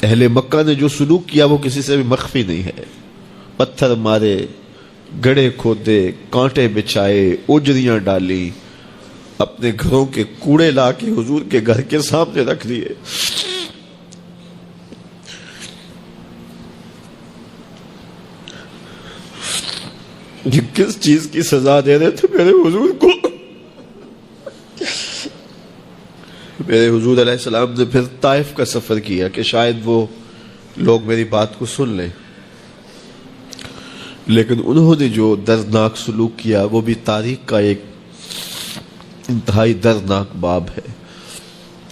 اہل مکہ نے جو سلوک کیا وہ کسی سے بھی مخفی نہیں ہے. پتھر مارے، گڑھے کھودے، کانٹے بچھائے، اجریاں ڈالی، اپنے گھروں کے کوڑے لا کے حضور کے گھر کے سامنے رکھ دیے. یہ کس چیز کی سزا دے رہے تھے میرے حضور کو؟ میرے حضور علیہ السلام نے پھر طائف کا سفر کیا کہ شاید وہ لوگ میری بات کو سن لیں، لیکن انہوں نے جو دردناک سلوک کیا وہ بھی تاریخ کا ایک انتہائی دردناک باب ہے.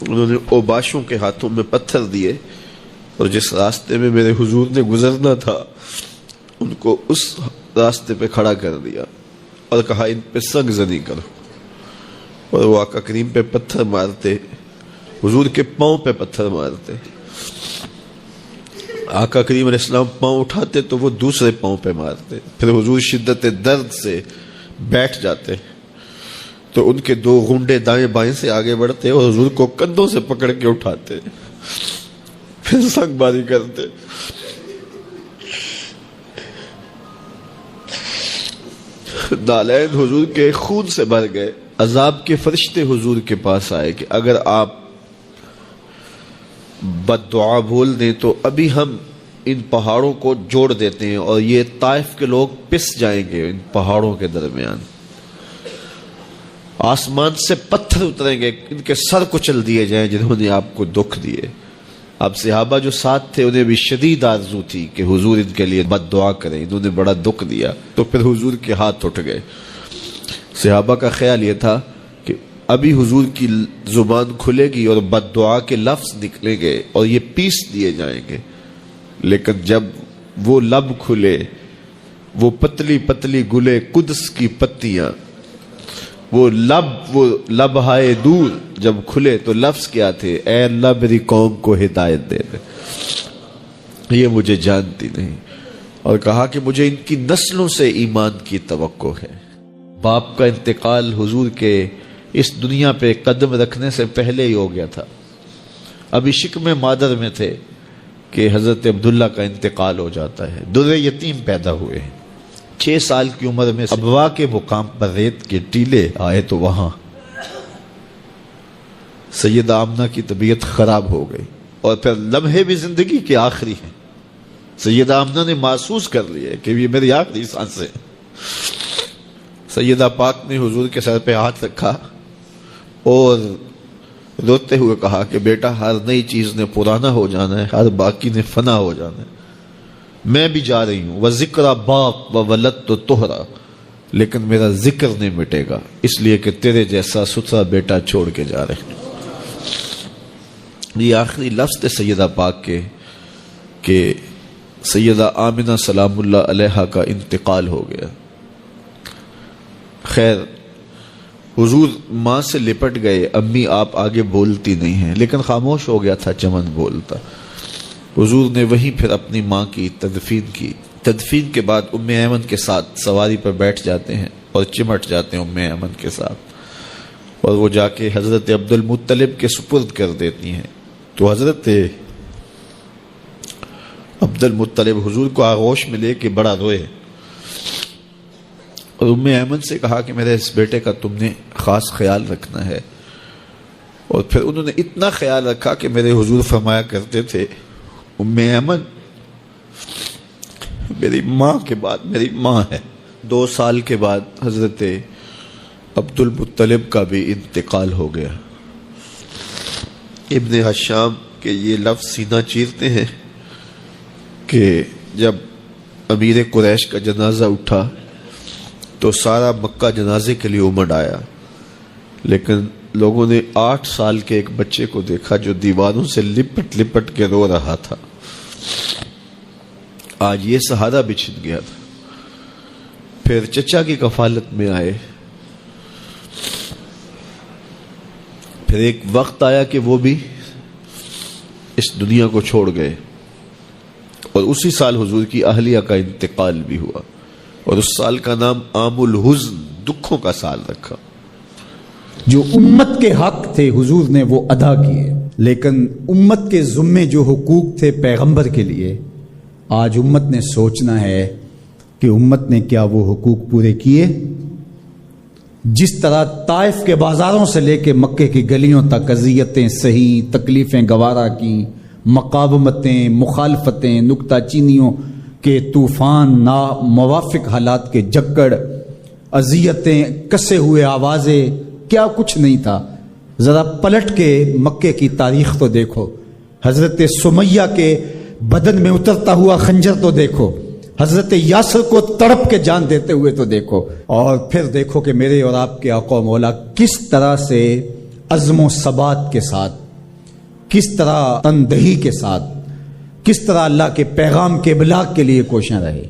انہوں نے اوباشوں کے ہاتھوں میں پتھر دیے اور جس راستے میں میرے حضور نے گزرنا تھا ان کو اس راستے پہ کھڑا کر دیا اور کہا ان پہ سنگ زنی کرو. اور وہ آقا کریم پہ پتھر مارتے، حضور کے پاؤں پہ پتھر مارتے. آقا کریم علیہ السلام پاؤں اٹھاتے تو وہ دوسرے پاؤں پہ مارتے. پھر حضور شدت درد سے بیٹھ جاتے تو ان کے دو گھنڈے دائیں بائیں سے آگے بڑھتے اور حضور کو کندھوں سے پکڑ کے اٹھاتے، پھر سنگ باری کرتے. نالین حضور کے خون سے بھر گئے. عذاب کے فرشتے حضور کے پاس آئے کہ اگر آپ بد دعا بول دیں تو ابھی ہم ان پہاڑوں کو جوڑ دیتے ہیں اور یہ طائف کے لوگ پس جائیں گے ان پہاڑوں کے درمیان. آسمان سے پتھر اتریں گے، ان کے سر کچل دیے جائیں جنہوں نے آپ کو دکھ دیے. اب صحابہ جو ساتھ تھے انہیں بھی شدید آرزو تھی کہ حضور ان کے لیے بد دعا کریں، انہوں نے بڑا دکھ دیا. تو پھر حضور کے ہاتھ اٹھ گئے. صحابہ کا خیال یہ تھا کہ ابھی حضور کی زبان کھلے گی اور بد دعا کے لفظ نکلیں گے اور یہ پیس دیے جائیں گے. لیکن جب وہ لب کھلے، وہ پتلی پتلی گلے قدس کی پتیاں، وہ لب ہائے دور جب کھلے تو لفظ کیا تھے؟ اے اللہ میری قوم کو ہدایت دے دے، یہ مجھے جانتی نہیں. اور کہا کہ مجھے ان کی نسلوں سے ایمان کی توقع ہے. باپ کا انتقال حضور کے اس دنیا پہ قدم رکھنے سے پہلے ہی ہو گیا تھا. ابھی شکم مادر میں تھے کہ حضرت عبداللہ کا انتقال ہو جاتا ہے. در یتیم پیدا ہوئے ہیں. 6 سال کی عمر میں ابوا کے مقام پر ریت کے ٹیلے آئے تو وہاں سیدہ آمنہ کی طبیعت خراب ہو گئی اور پھر لمحے بھی زندگی کے آخری ہیں. سیدہ آمنہ نے محسوس کر لیا کہ یہ میری آخری سانسیں. سیدہ پاک نے حضور کے سر پہ ہاتھ رکھا اور روتے ہوئے کہا کہ بیٹا ہر نئی چیز نے پرانا ہو جانا ہے، ہر باقی نے فنا ہو جانا ہے. میں بھی جا رہی ہوں، وَذِكْرَ بَاق وَوَلَدْتُ طُهْرًا، لیکن میرا ذکر نہیں مٹے گا اس لیے کہ تیرے جیسا ستھرا بیٹا چھوڑ کے جا رہے ہیں. یہ آخری لفظ تھے سیدہ پاک کے کہ سیدہ آمنہ سلام اللہ علیہا کا انتقال ہو گیا. خیر حضور ماں سے لپٹ گئے. امی آپ آگے بولتی نہیں ہیں، لیکن خاموش ہو گیا تھا چمن بولتا. حضور نے وہیں پھر اپنی ماں کی تدفین کی. تدفین کے بعد ام ایمن کے ساتھ سواری پر بیٹھ جاتے ہیں اور چمٹ جاتے ہیں ام ایمن کے ساتھ، اور وہ جا کے حضرت عبد المطلب کے سپرد کر دیتی ہیں. تو حضرت عبد المطلب حضور کو آغوش میں لے کے بڑا روئے اور ام ایمن سے کہا کہ میرے اس بیٹے کا تم نے خاص خیال رکھنا ہے. اور پھر انہوں نے اتنا خیال رکھا کہ میرے حضور فرمایا کرتے تھے ام ایمن میری ماں کے بعد میری ماں ہے. 2 سال کے بعد حضرت عبد المطلب کا بھی انتقال ہو گیا. ابن حشام کے یہ لفظ سینہ چیرتے ہیں کہ جب امیر قریش کا جنازہ اٹھا تو سارا مکہ جنازے کے لیے امڑ آیا، لیکن لوگوں نے 8 سال کے ایک بچے کو دیکھا جو دیواروں سے لپٹ لپٹ کے رو رہا تھا. آج یہ سہارا بچھن گیا تھا. پھر چچا کی کفالت میں آئے. پھر ایک وقت آیا کہ وہ بھی اس دنیا کو چھوڑ گئے اور اسی سال حضور کی اہلیہ کا انتقال بھی ہوا اور اس سال کا نام عام الحزن، دکھوں کا سال رکھا. جو امت کے حق تھے حضور نے وہ ادا کیے. لیکن امت کے ذمے جو حقوق تھے پیغمبر کے لیے، آج امت نے سوچنا ہے کہ امت نے کیا وہ حقوق پورے کیے؟ جس طرح طائف کے بازاروں سے لے کے مکے کی گلیوں تک اذیتیں سہی، تکلیفیں گوارا کی، مقاومتیں، مخالفتیں، نکتہ چینیوں کے طوفان، ناموافق حالات کے جکڑ، اذیتیں، کسے ہوئے آوازیں، کیا کچھ نہیں تھا۔ ذرا پلٹ کے مکے کی تاریخ تو دیکھو، حضرت سمیہ کے بدن میں اترتا ہوا خنجر تو دیکھو، حضرت یاسر کو تڑپ کے جان دیتے ہوئے تو دیکھو، اور پھر دیکھو کہ میرے اور آپ کے آقا و مولا کس طرح سے عزم و ثبات کے ساتھ، کس طرح تندہی کے ساتھ، کس طرح اللہ کے پیغام کے ابلاغ کے لیے کوشاں رہے۔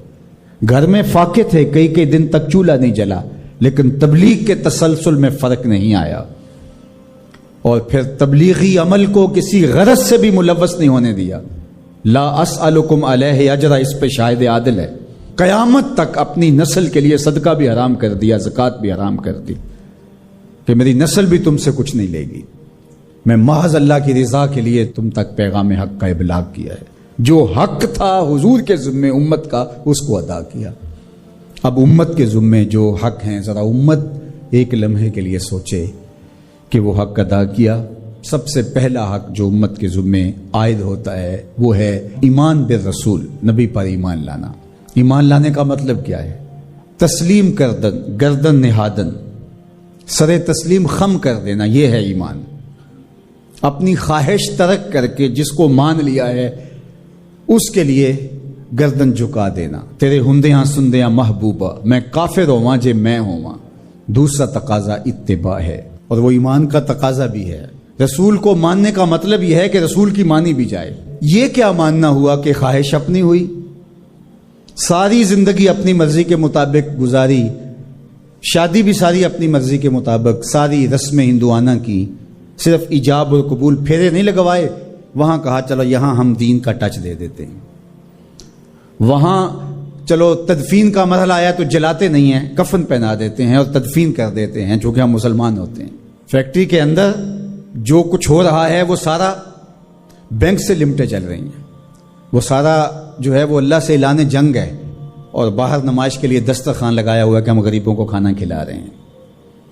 گھر میں فاقے تھے، کئی دن تک چولہا نہیں جلا، لیکن تبلیغ کے تسلسل میں فرق نہیں آیا، اور پھر تبلیغی عمل کو کسی غرض سے بھی ملوث نہیں ہونے دیا۔ لا اسألکم علیہ اجرا، اس پہ شاہد عادل ہے۔ قیامت تک اپنی نسل کے لیے صدقہ بھی حرام کر دیا، زکوٰۃ بھی حرام کر دی، کہ میری نسل بھی تم سے کچھ نہیں لے گی، میں محض اللہ کی رضا کے لیے تم تک پیغام حق کا ابلاغ کیا ہے۔ جو حق تھا حضور کے ذمے امت کا، اس کو ادا کیا۔ اب امت کے ذمے جو حق ہیں، ذرا امت ایک لمحے کے لیے سوچے کہ وہ حق ادا کیا۔ سب سے پہلا حق جو امت کے ذمے عائد ہوتا ہے وہ ہے ایمان بالرسول، نبی پر ایمان لانا۔ ایمان لانے کا مطلب کیا ہے؟ تسلیم کردن، گردن نہادن، سر تسلیم خم کر دینا، یہ ہے ایمان۔ اپنی خواہش ترک کر کے جس کو مان لیا ہے اس کے لیے گردن جھکا دینا۔ تیرے ہندیاں سندیاں محبوبہ، میں کافر ہواں جے میں ہواں۔ دوسرا تقاضا اتباع ہے، اور وہ ایمان کا تقاضا بھی ہے۔ رسول کو ماننے کا مطلب یہ ہے کہ رسول کی مانی بھی جائے۔ یہ کیا ماننا ہوا کہ خواہش اپنی ہوئی، ساری زندگی اپنی مرضی کے مطابق گزاری، شادی بھی ساری اپنی مرضی کے مطابق، ساری رسمیں ہندوانہ کی، صرف ایجاب اور قبول، پھیرے نہیں لگوائے، وہاں کہا چلو یہاں ہم دین کا ٹچ دے دیتے ہیں، وہاں چلو تدفین کا مرحلہ آیا تو جلاتے نہیں ہیں، کفن پہنا دیتے ہیں اور تدفین کر دیتے ہیں چونکہ ہم مسلمان ہوتے ہیں۔ فیکٹری کے اندر جو کچھ ہو رہا ہے وہ سارا بینک سے لمٹیں چل رہی ہیں، وہ سارا جو ہے وہ اللہ سے اعلان جنگ ہے، اور باہر نمائش کے لیے دسترخوان لگایا ہوا ہے کہ ہم غریبوں کو کھانا کھلا رہے ہیں۔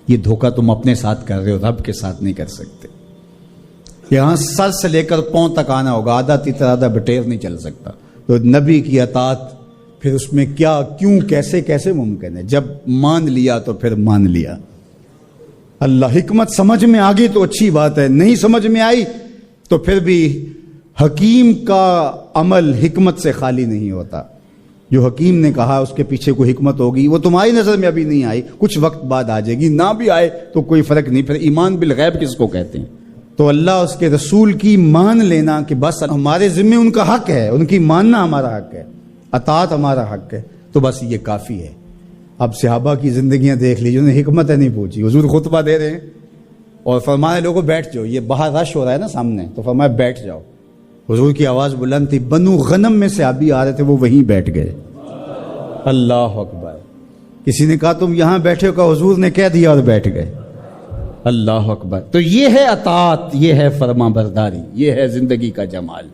یہ دھوکہ تم اپنے ساتھ کر رہے ہو، رب کے ساتھ نہیں کر سکتے۔ یہاں سر سے لے کر پاؤں تک آنا ہوگا، آدھا تیتر آدھا بٹیر نہیں چل سکتا۔ تو نبی کی اطاعت پھر اس میں کیا، کیوں، کیسے ممکن ہے؟ جب مان لیا تو پھر مان لیا۔ اللہ حکمت سمجھ میں آ گئی تو اچھی بات ہے، نہیں سمجھ میں آئی تو پھر بھی حکیم کا عمل حکمت سے خالی نہیں ہوتا۔ جو حکیم نے کہا اس کے پیچھے کوئی حکمت ہوگی، وہ تمہاری نظر میں ابھی نہیں آئی، کچھ وقت بعد آ جائے گی، نہ بھی آئے تو کوئی فرق نہیں۔ پھر ایمان بالغیب کس کو کہتے ہیں؟ تو اللہ اس کے رسول کی مان لینا کہ بس ہمارے ذمہ ان کا حق ہے، ان کی ماننا ہمارا حق ہے، اطاعت ہمارا حق ہے، تو بس یہ کافی ہے۔ اب صحابہ کی زندگیاں دیکھ لیجیے، انہیں حکمت نہیں پوچھی۔ حضور خطبہ دے رہے ہیں اور فرمانے لوگوں بیٹھ جاؤ، یہ باہر رش ہو رہا ہے نا سامنے، تو فرمایا بیٹھ جاؤ۔ حضور کی آواز بلند تھی، بنو غنم میں صحابی آ رہے تھے، وہ وہیں بیٹھ گئے۔ اللہ اکبر۔ کسی نے کہا تم یہاں بیٹھے ہو، کہ حضور نے کہہ دیا اور بیٹھ گئے۔ اللہ اکبر۔ تو یہ ہے اطاعت، یہ ہے فرما برداری، یہ ہے زندگی کا جمال۔